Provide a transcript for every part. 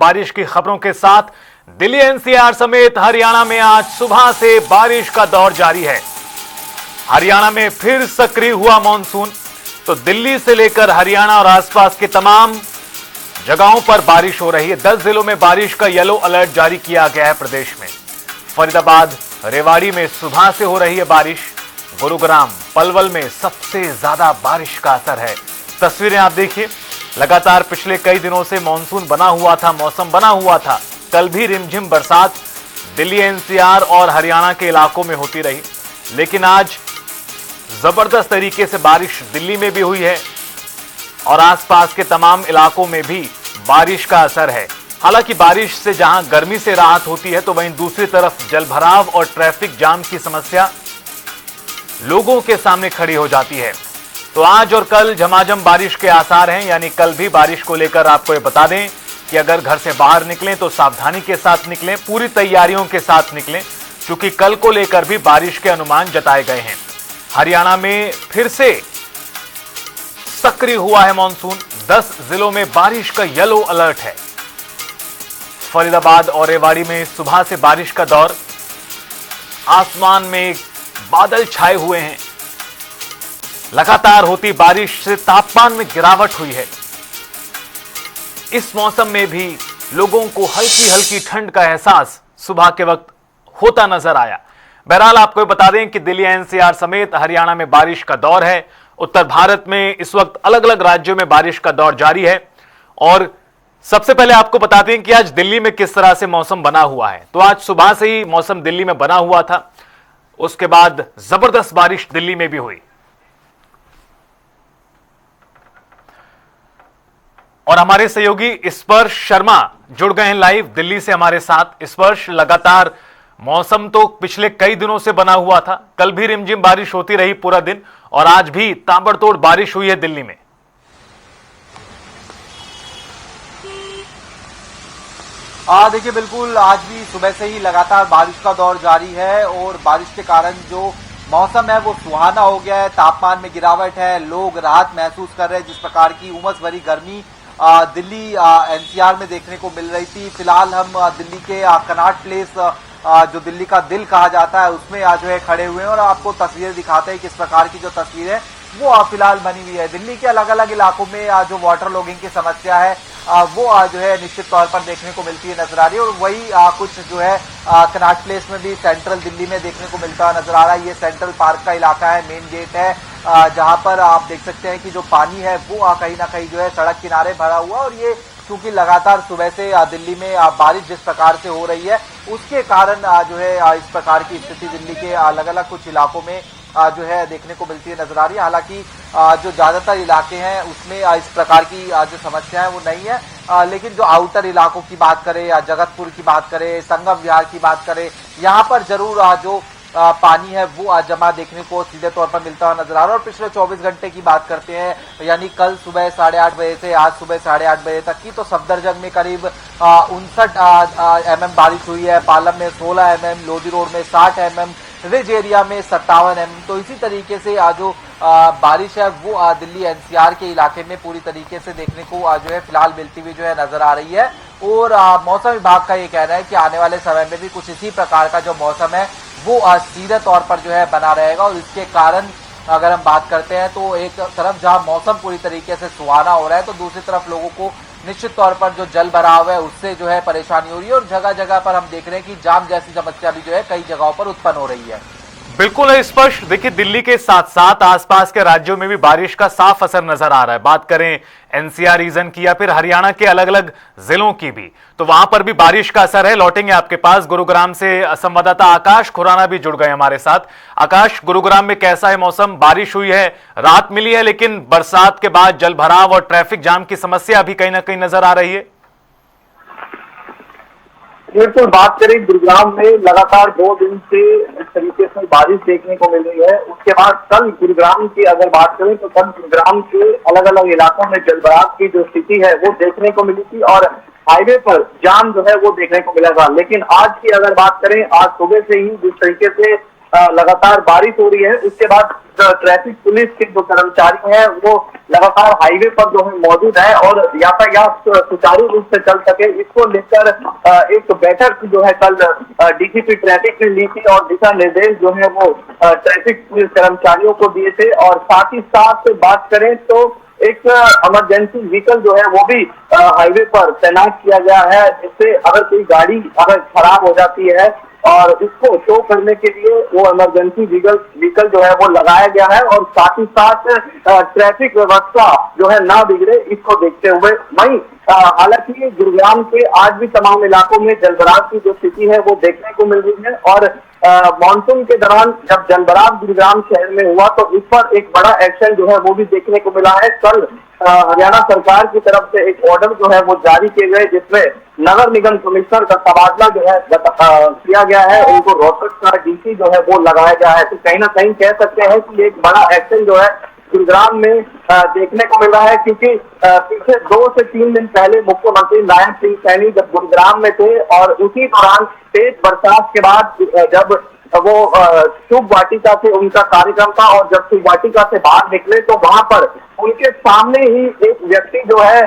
बारिश की खबरों के साथ दिल्ली एनसीआर समेत हरियाणा में आज सुबह से बारिश का दौर जारी है। हरियाणा में फिर सक्रिय हुआ मॉनसून। तो दिल्ली से लेकर हरियाणा और आसपास के तमाम जगहों पर बारिश हो रही है। 10 जिलों में बारिश का येलो अलर्ट जारी किया गया है प्रदेश में। फरीदाबाद, रेवाड़ी में सुबह से हो रही है बारिश। गुरुग्राम, पलवल में सबसे ज्यादा बारिश का असर है। तस्वीरें आप देखिए, लगातार पिछले कई दिनों से मॉनसून बना हुआ था, मौसम बना हुआ था। कल भी रिमझिम बरसात दिल्ली एनसीआर और हरियाणा के इलाकों में होती रही, लेकिन आज जबरदस्त तरीके से बारिश दिल्ली में भी हुई है और आसपास के तमाम इलाकों में भी बारिश का असर है। हालांकि बारिश से जहां गर्मी से राहत होती है, तो वहीं दूसरी तरफ जलभराव और ट्रैफिक जाम की समस्या लोगों के सामने खड़ी हो जाती है। तो आज और कल झमाझम बारिश के आसार हैं, यानी कल भी बारिश को लेकर आपको ये बता दें कि अगर घर से बाहर निकलें तो सावधानी के साथ निकलें, पूरी तैयारियों के साथ निकलें, क्योंकि कल को लेकर भी बारिश के अनुमान जताए गए हैं। हरियाणा में फिर से सक्रिय हुआ है मॉनसून। 10 जिलों में बारिश का येलो अलर्ट है। फरीदाबाद और रेवाड़ी में सुबह से बारिश का दौर। आसमान में बादल छाए हुए हैं। लगातार होती बारिश से तापमान में गिरावट हुई है। इस मौसम में भी लोगों को हल्की हल्की ठंड का एहसास सुबह के वक्त होता नजर आया। बहरहाल आपको बता दें कि दिल्ली एनसीआर समेत हरियाणा में बारिश का दौर है। उत्तर भारत में इस वक्त अलग अलग राज्यों में बारिश का दौर जारी है। और सबसे पहले आपको बता दें कि आज दिल्ली में किस तरह से मौसम बना हुआ है। तो आज सुबह से ही मौसम दिल्ली में बना हुआ था। उसके बाद जबरदस्त बारिश दिल्ली में भी हुई और हमारे सहयोगी स्पर्श शर्मा जुड़ गए हैं लाइव दिल्ली से हमारे साथ। स्पर्श, लगातार मौसम तो पिछले कई दिनों से बना हुआ था। कल भी रिमझिम बारिश होती रही पूरा दिन और आज भी ताबड़तोड़ बारिश हुई है दिल्ली में। देखिए, बिल्कुल आज भी सुबह से ही लगातार बारिश का दौर जारी है और बारिश के कारण जो मौसम है वो सुहाना हो गया है। तापमान में गिरावट है, लोग राहत महसूस कर रहे हैं। जिस प्रकार की उमस भरी गर्मी दिल्ली एनसीआर में देखने को मिल रही थी। फिलहाल हम दिल्ली के कनॉट प्लेस, जो दिल्ली का दिल कहा जाता है, उसमें आज जो है खड़े हुए हैं और आपको तस्वीरें दिखाते हैं किस प्रकार की जो तस्वीर है वो फिलहाल बनी हुई है। दिल्ली के अलग अलग इलाकों में जो वाटर लॉगिंग की समस्या है वो जो है निश्चित तौर पर देखने को मिलती है, नजर आ रही है। और वही कुछ जो है कनॉट प्लेस में भी सेंट्रल दिल्ली में देखने को मिलता हुआ नजर आ रहा है। ये सेंट्रल पार्क का इलाका है, मेन गेट है, जहां पर आप देख सकते हैं कि जो पानी है वो कहीं ना कहीं जो है सड़क किनारे भरा हुआ। और ये क्योंकि लगातार सुबह से दिल्ली में बारिश जिस प्रकार से हो रही है, उसके कारण जो है इस प्रकार की स्थिति दिल्ली के अलग अलग कुछ इलाकों में जो है देखने को मिलती है, नजर आ रही है। हालांकि जो ज्यादातर इलाके हैं उसमें इस प्रकार की जो समस्या है वो नहीं है, लेकिन जो आउटर इलाकों की बात करें या जगतपुर की बात करें, संगम विहार की बात करें, यहाँ पर जरूर जो पानी है वो जमा देखने को सीधे तौर पर मिलता हुआ नजर आ रहा है। और पिछले 24 घंटे की बात करते हैं, यानी कल सुबह 8:30 बजे से आज सुबह 8:30 बजे तक की, तो सफदरजंग में करीब 59 mm बारिश हुई है, पालम में 16 mm, लोधी रोड में 60 mm, रिज एरिया में 57 mm। तो इसी तरीके से जो बारिश है वो दिल्ली एनसीआर के इलाके में पूरी तरीके से देखने को जो है फिलहाल मिलती हुई जो है नजर आ रही है। और मौसम विभाग का ये कहना है कि आने वाले समय में भी कुछ इसी प्रकार का जो मौसम है वो सीधे तौर पर जो है बना रहेगा। और इसके कारण अगर हम बात करते हैं तो एक तरफ जहां मौसम पूरी तरीके से सुहाना हो रहा है, तो दूसरी तरफ लोगों को निश्चित तौर पर जो जल भराव है उससे जो है परेशानी हो रही है। और जगह जगह पर हम देख रहे हैं कि जाम जैसी समस्या भी जो है कई जगहों पर उत्पन्न हो रही है। बिल्कुल है स्पष्ट। देखिए, दिल्ली के साथ साथ आसपास के राज्यों में भी बारिश का साफ असर नजर आ रहा है। बात करें एनसीआर रीजन की या फिर हरियाणा के अलग अलग जिलों की भी, तो वहां पर भी बारिश का असर है। लौटेंगे आपके पास। गुरुग्राम से संवाददाता आकाश खुराना भी जुड़ गए हमारे साथ। आकाश, गुरुग्राम में कैसा है मौसम? बारिश हुई है, राहत मिली है, लेकिन बरसात के बाद जलभराव और ट्रैफिक जाम की समस्या भी कहीं ना कहीं नजर आ रही है। बिल्कुल, बात करें गुरुग्राम में लगातार 2 दिन से इस तरीके से बारिश देखने को मिल रही है। उसके बाद कल गुरुग्राम की अगर बात करें तो कल गुरुग्राम के अलग अलग इलाकों में जलभराव की जो स्थिति है वो देखने को मिली थी और हाईवे पर जाम जो है वो देखने को मिला था। लेकिन आज की अगर बात करें, आज सुबह से ही जिस तरीके से लगातार बारिश हो रही है, उसके बाद ट्रैफिक पुलिस के जो कर्मचारी हैं वो लगातार हाईवे पर जो है मौजूद है और यातायात सुचारू रूप से चल सके, इसको लेकर एक बैठक जो है कल डीसीपी ट्रैफिक ने ली थी और दिशा निर्देश जो है वो ट्रैफिक पुलिस कर्मचारियों को दिए थे। और साथ ही साथ बात करें तो एक इमरजेंसी व्हीकल जो है वो भी हाईवे पर तैनात किया गया है, जिससे अगर कोई गाड़ी अगर खराब हो जाती है और इसको टो करने के लिए वो इमरजेंसी व्हीकल जो है वो लगाया गया है। और साथ ही साथ ट्रैफिक व्यवस्था जो है ना बिगड़े, इसको देखते हुए वहीं हालांकि गुरुग्राम के आज भी तमाम इलाकों में जलभराव की जो स्थिति है वो देखने को मिल रही है। और मानसून के दौरान जब जलभराव गुरुग्राम शहर में हुआ तो इस पर एक बड़ा एक्शन जो है वो भी देखने को मिला है। कल हरियाणा सरकार की तरफ से एक ऑर्डर जो है वो जारी किए गए, जिसमें नगर निगम कमिश्नर का तबादला जो है किया गया है, उनको रोहतक का डीसी जो है वो लगाया गया है। तो कहीं ना कहीं कह सकते हैं कि एक बड़ा एक्शन जो है गुरुग्राम में देखने को मिल रहा है, क्योंकि पिछले 2 से 3 दिन पहले मुख्यमंत्री नायब सिंह सैनी जब गुरुग्राम में थे और उसी दौरान तेज बरसात के बाद जब वो शुभ वाटिका से उनका कार्यक्रम था और जब शुभ वाटिका से बाहर निकले तो वहां पर उनके सामने ही एक व्यक्ति जो है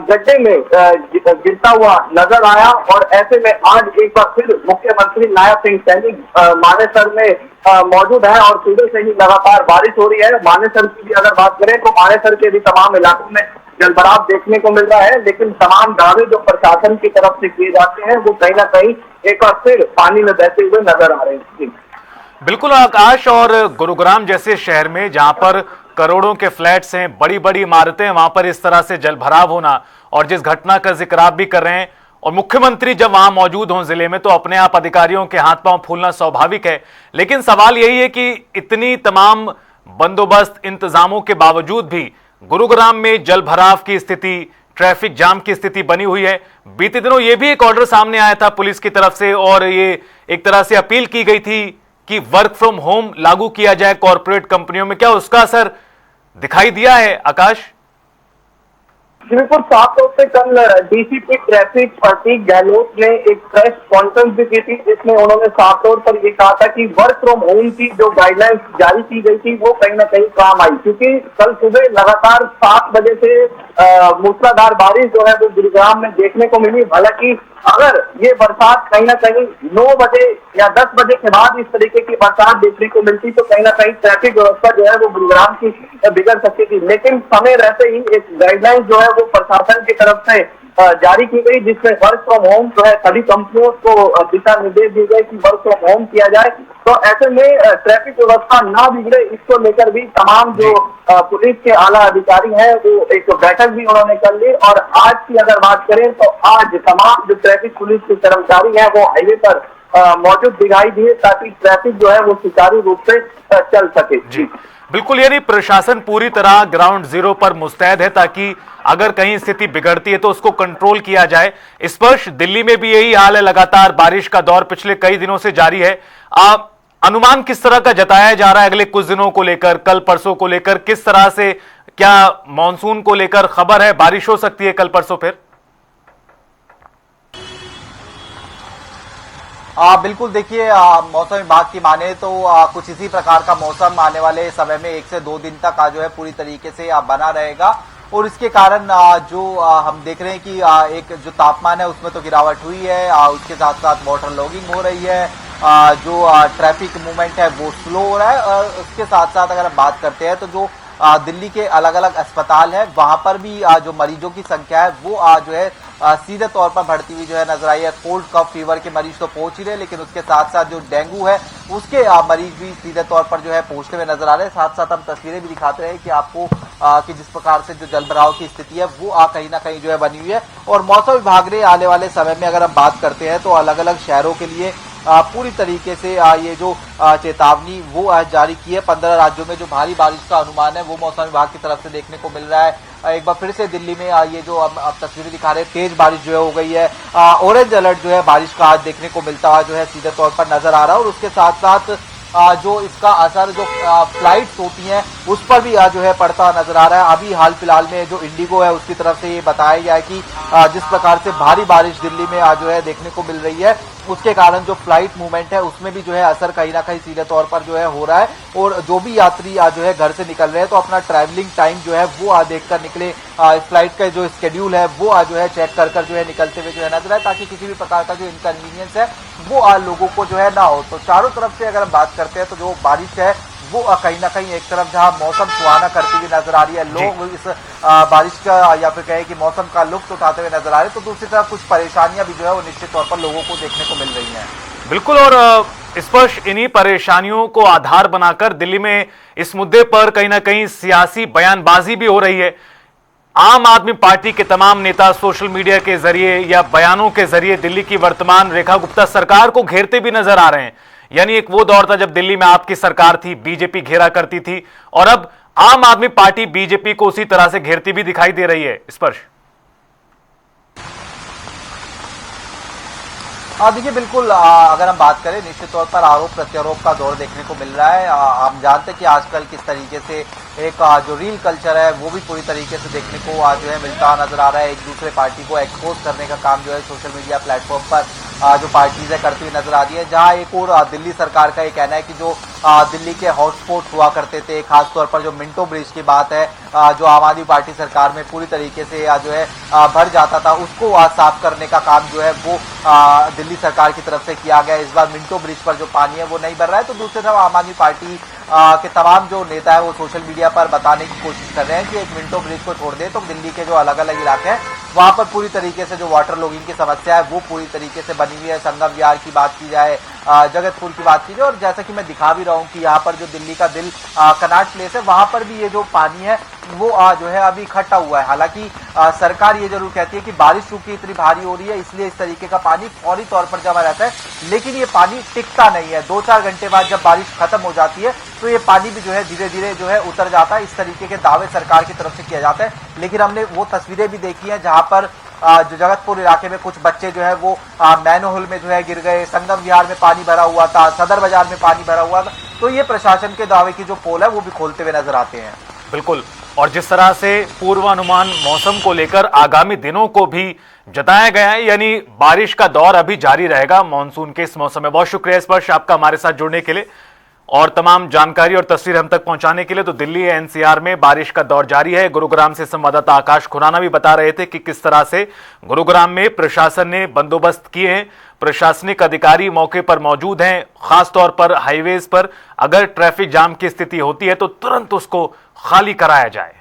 गड्ढे में गिरता हुआ नजर आया। और ऐसे में आज एक बार फिर मुख्यमंत्री नायब सिंह सैनी मानेसर में मौजूद है और सुबह से ही लगातार बारिश हो रही है। मानेसर की भी अगर बात करें तो मानेसर के भी तमाम इलाकों में जलभराव देखने को मिल रहा है, लेकिन तमाम दावे जो प्रशासन की तरफ से किए जाते हैं वो कहीं ना कहीं एक बार फिर पानी में बहते हुए नजर आ रहे हैं। बिल्कुल आकाश, और गुरुग्राम जैसे शहर में जहां पर करोड़ों के फ्लैट्स हैं, बड़ी बड़ी इमारतें, वहां पर इस तरह से जलभराव होना और जिस घटना का जिक्र आप भी कर रहे हैं और मुख्यमंत्री जब वहां मौजूद हों जिले में तो अपने आप अधिकारियों के हाथ पांव फूलना स्वाभाविक है। लेकिन सवाल यही है कि इतनी तमाम बंदोबस्त इंतजामों के बावजूद भी गुरुग्राम में जलभराव की स्थिति, ट्रैफिक जाम की स्थिति बनी हुई है। बीते दिनों यह भी एक ऑर्डर सामने आया था पुलिस की तरफ से और ये एक तरह से अपील की गई थी कि वर्क फ्रॉम होम लागू किया जाए कॉर्पोरेट कंपनियों में। क्या उसका असर दिखाई दिया है आकाश? बिल्कुल साफ तौर पे कल डीसीपी ट्रैफिक प्रतीक गहलोत ने एक प्रेस कॉन्फ्रेंस भी की थी, जिसमें उन्होंने साफ तौर पर ये कहा था कि वर्क फ्रॉम होम की जो गाइडलाइंस जारी की गई थी वो कहीं ना कहीं काम आई, क्योंकि कल सुबह लगातार 7 बजे से मूसलाधार बारिश जो है वो गुरुग्राम में देखने को मिली। हालांकि अगर ये बरसात कहीं ना कहीं 9 बजे या 10 बजे के बाद इस तरीके की बरसात देखने को मिलती तो कहीं ना कहीं ट्रैफिक व्यवस्था जो है वो गुरुग्राम की बिगड़ सकती थी। लेकिन समय रहते ही एक गाइडलाइन जो है वो प्रशासन की तरफ से जारी की गई, जिसमें वर्क फ्रॉम होम जो है सभी कंपनियों को दिशा निर्देश दिए गए कि वर्क फ्रॉम होम किया जाए। तो ऐसे में ट्रैफिक व्यवस्था ना बिगड़े, इसको लेकर भी तमाम जो पुलिस के आला अधिकारी हैं वो एक बैठक भी उन्होंने कर ली। और आज की अगर बात करें तो आज तमाम जो ट्रैफिक पुलिस के कर्मचारी हैं वो हाईवे पर मौजूद दिखाई दिए ताकि ट्रैफिक जो है वो सुचारू रूप से चल सके। जी बिल्कुल, यानी प्रशासन पूरी तरह ग्राउंड जीरो पर मुस्तैद है ताकि अगर कहीं स्थिति बिगड़ती है तो उसको कंट्रोल किया जाए। स्पर्श दिल्ली में भी यही हाल है, लगातार बारिश का दौर पिछले कई दिनों से जारी है। अनुमान किस तरह का जताया जा रहा है अगले कुछ दिनों को लेकर, कल परसों को लेकर? किस तरह से, क्या मानसून को लेकर खबर है, बारिश हो सकती है कल परसों फिर? बिल्कुल, देखिए मौसम विभाग की माने तो कुछ इसी प्रकार का मौसम आने वाले समय में 1 से 2 दिन तक जो है पूरी तरीके से बना रहेगा। और इसके कारण जो हम देख रहे हैं कि एक जो तापमान है उसमें तो गिरावट हुई है, उसके साथ साथ वाटर लॉगिंग हो रही है, जो ट्रैफिक मूवमेंट है वो स्लो हो रहा है। और उसके साथ साथ अगर हम बात करते हैं तो जो दिल्ली के अलग अलग अस्पताल है वहां पर भी जो मरीजों की संख्या है वो जो है सीधे तौर पर बढ़ती हुई जो है नजर आई है। कोल्ड कफ फीवर के मरीज तो पहुंच ही रहे, लेकिन उसके साथ साथ जो डेंगू है उसके मरीज भी सीधे तौर पर जो है पहुंचते हुए नजर आ रहे हैं। साथ साथ हम तस्वीरें भी दिखाते हैं कि आपको कि जिस प्रकार से जो जलभराव की स्थिति है वो कहीं ना कहीं जो है बनी हुई है। और मौसम विभाग ने आने वाले समय में अगर हम बात करते हैं तो अलग अलग शहरों के लिए पूरी तरीके से ये जो चेतावनी वो जारी की है। 15 राज्यों में जो भारी बारिश का अनुमान है वो मौसम विभाग की तरफ से देखने को मिल रहा है। एक बार फिर से दिल्ली में ये जो अब तस्वीरें दिखा रहे हैं, तेज बारिश जो है हो गई है। ऑरेंज अलर्ट जो है बारिश का आज देखने को मिलता हुआ जो है सीधे तौर पर नजर आ रहा है। और उसके साथ साथ जो इसका असर जो फ्लाइट्स होती हैं उस पर भी जो है पड़ता नजर आ रहा है। अभी हाल फिलहाल में जो इंडिगो है उसकी तरफ से ये बताया गया है कि जिस प्रकार से भारी बारिश दिल्ली में जो है देखने को मिल रही है, उसके कारण जो फ्लाइट मूवमेंट है उसमें भी जो है असर कहीं ना कहीं सीधे तौर पर जो है हो रहा है। और जो भी यात्री जो है घर से निकल रहे हैं तो अपना ट्रैवलिंग टाइम जो है वो देखकर निकले, इस फ्लाइट का जो स्केड्यूल है वो जो है चेक कर जो है निकलते हुए जो है नजर आए, ताकि किसी भी प्रकार का जो इनकन्वीनियंस है वो लोगों को जो है ना हो। तो चारों तरफ से अगर हम बात करते हैं तो जो बारिश है वो कहीं ना कहीं एक तरफ जहां मौसम सुहाना करती हुई नजर आ रही है, लोग इस बारिश का या फिर कहे कि मौसम का लुत्फ उठाते हुए नजर आ रहे हैं, तो दूसरी तरफ कुछ परेशानियां भी जो है वो निश्चित तौर पर लोगों को देखने को मिल रही हैं। बिल्कुल, और स्पष्ट इन्हीं परेशानियों को आधार बनाकर दिल्ली में इस मुद्दे पर कहीं ना कहीं सियासी बयानबाजी भी हो रही है। आम आदमी पार्टी के तमाम नेता सोशल मीडिया के जरिए या बयानों के जरिए दिल्ली की वर्तमान रेखा गुप्ता सरकार को घेरते भी नजर आ रहे हैं। यानी एक वो दौर था जब दिल्ली में आपकी सरकार थी, बीजेपी घेरा करती थी, और अब आम आदमी पार्टी बीजेपी को उसी तरह से घेरती भी दिखाई दे रही है। स्पर्श देखिए बिल्कुल, अगर हम बात करें निश्चित तौर पर आरोप प्रत्यारोप का दौर देखने को मिल रहा है। हम जानते हैं कि आजकल किस तरीके से एक जो रील कल्चर है वो भी पूरी तरीके से देखने को जो है मिलता नजर आ रहा है। एक दूसरे पार्टी को एक्सपोज करने का काम जो है सोशल मीडिया प्लेटफॉर्म पर जो पार्टीज है करती हुई नजर आ रही है। जहां एक और दिल्ली सरकार का ये कहना है कि जो दिल्ली के हॉटस्पॉट हुआ करते थे, खासतौर पर जो मिंटो ब्रिज की बात है, जो आम आदमी पार्टी सरकार में पूरी तरीके से जो है भर जाता था, उसको साफ करने का काम जो है वो दिल्ली सरकार की तरफ से किया गया। इस बार मिंटो ब्रिज पर जो पानी है वो नहीं भर रहा है। तो दूसरी तरफ आम आदमी पार्टी के तमाम जो नेता है वो सोशल मीडिया पर बताने की कोशिश कर रहे हैं कि एक मिंटो ब्रिज को छोड़ दे तो दिल्ली के जो अलग अलग इलाके हैं वहां पर पूरी तरीके से जो वाटर लॉगिंग की समस्या है वो पूरी तरीके से बनी हुई है। संगम विहार की बात की जाए, जगतपुर की बात की जाए, और जैसा कि मैं दिखा भी रहा हूं कि यहाँ पर जो दिल्ली का दिल कनाट प्लेस है वहां पर भी ये जो पानी है वो जो है अभी इकट्ठा हुआ है। हालांकि सरकार ये जरूर कहती है कि बारिश चूंकि इतनी भारी हो रही है इसलिए इस तरीके का पानी फौरी तौर पर जमा रहता है, लेकिन ये पानी टिकता नहीं है। 2-4 घंटे बाद जब बारिश खत्म हो जाती है तो ये पानी भी जो है धीरे धीरे जो है उतर जाता है। इस तरीके के दावे सरकार की तरफ से किया जाता है, लेकिन हमने वो तस्वीरें भी देखी हैं जहां पर जो जगतपुर इलाके में कुछ बच्चे जो है वो मैनहोल में जो है गिर गए, संगम विहार में पानी भरा हुआ था, सदर बाजार में पानी भरा हुआ था। तो ये प्रशासन के दावे की जो पोल है वो भी खोलते हुए नजर आते हैं। बिल्कुल, और जिस तरह से पूर्वानुमान मौसम को लेकर आगामी दिनों को भी जताया गया है, यानी बारिश का दौर अभी जारी रहेगा मानसून के इस मौसम में। बहुत शुक्रिया स्पर्श आपका हमारे साथ जुड़ने के लिए और तमाम जानकारी और तस्वीर हम तक पहुंचाने के लिए। तो दिल्ली एनसीआर में बारिश का दौर जारी है। गुरुग्राम से संवाददाता आकाश खुराना भी बता रहे थे कि किस तरह से गुरुग्राम में प्रशासन ने बंदोबस्त किए हैं। प्रशासनिक अधिकारी मौके पर मौजूद हैं। खासतौर पर हाईवेज पर अगर ट्रैफिक जाम की स्थिति होती है तो तुरंत उसको खाली कराया जाए।